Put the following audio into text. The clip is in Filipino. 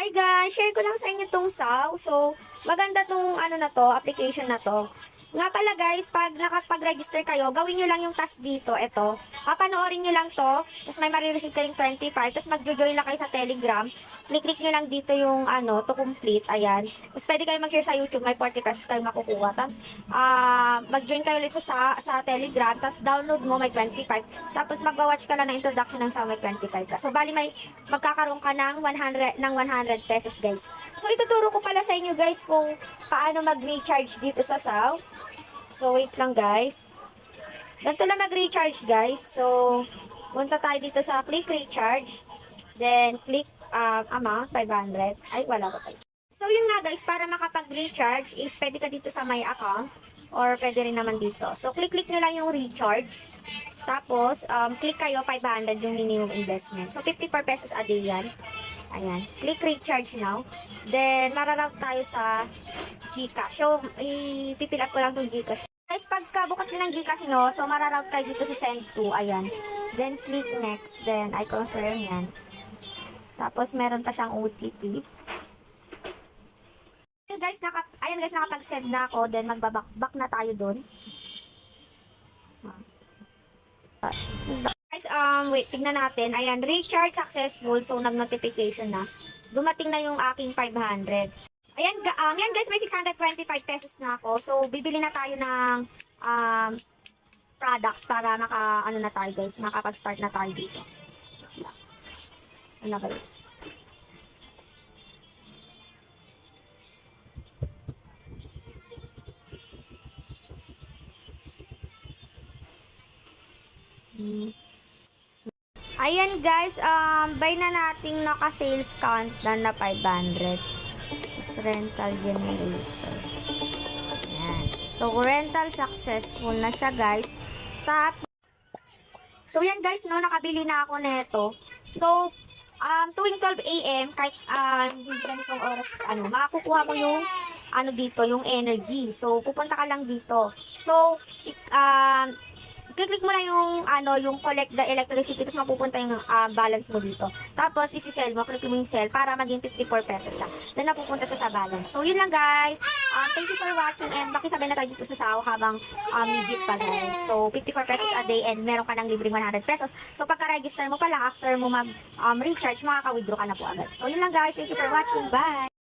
Hi guys, share ko lang sa inyo tong SAW. So, maganda tong ano na to, application na to. Nga pala guys, pag nakapag-register kayo, gawin nyo lang yung task dito, ito. Papanoorin nyo lang to, tapos may marireceive kayong 25, tapos mag-join lang kayo sa Telegram. Click nyo lang dito yung ano, to complete, ayan. Tapos pwede kayo mag-share sa YouTube, may 40 pesos kayo makukuha. Tapos, mag-join kayo ulit sa Telegram, tapos download mo, may 25. Tapos magwa-watch ka lang ng introduction ng SAW, may 25 ka. So, bali may magkakaroon ka ng 100 pesos guys. So, ituturo ko pala sa inyo guys kung paano mag-recharge dito sa SAW. So, wait lang guys. Ganito lang mag-recharge guys. So, punta tayo dito sa click recharge. Then, click amount, 500. Ay, wala ko tayo. So, yun nga guys, para makapag-recharge is pwede ka dito sa my account or pwede rin naman dito. So, click nyo lang yung recharge. Tapos, click kayo 500 yung minimum investment. So, 54 pesos a day yan. Ayan. Click recharge now. Then, mararoute tayo sa Gcash. So, ipipilat ko lang itong Gcash. Guys, pagka bukas nyo ng Gcash nyo, so mararoute kayo dito sa send to. Ayan. Then, click next. Then, I confirm yan. Tapos, meron pa siyang OTP. Ayan guys, nakapag-send na ako. Then, magbaback na tayo dun. Guys, wait, tingnan natin. Ayan, recharge successful. So, nag-notification na. Dumating na yung aking 500. Ayan, yan guys, may 625 pesos na ako. So, bibili na tayo ng products para ano na tayo guys. Makapag-start na tayo dito. Ano ba yun? Ayan guys, buy na nating naka-sales count na 500. Is rental generator. Ayan. So, rental successful na siya guys. So, yan guys, no, nakabili na ako neto. So, tuwing 12 AM, kahit ganitong oras, makakukuha mo yung dito, yung energy. So, pupunta ka lang dito. So, click mo lang yung collect the electricity, tapos mapupunta yung balance mo dito. Tapos, isi-sell mo, click mo yung sell para maging 54 pesos siya. Then, napupunta siya sa balance. So, yun lang guys. Thank you for watching and makisabay na tayo dito sa SAW habang higit pa guys. So, 54 pesos a day and meron ka ng libreng 100 pesos. So, pagka-register mo pa lang, after mo mag-recharge, makaka-withdraw ka na po agad. So, yun lang guys. Thank you for watching. Bye!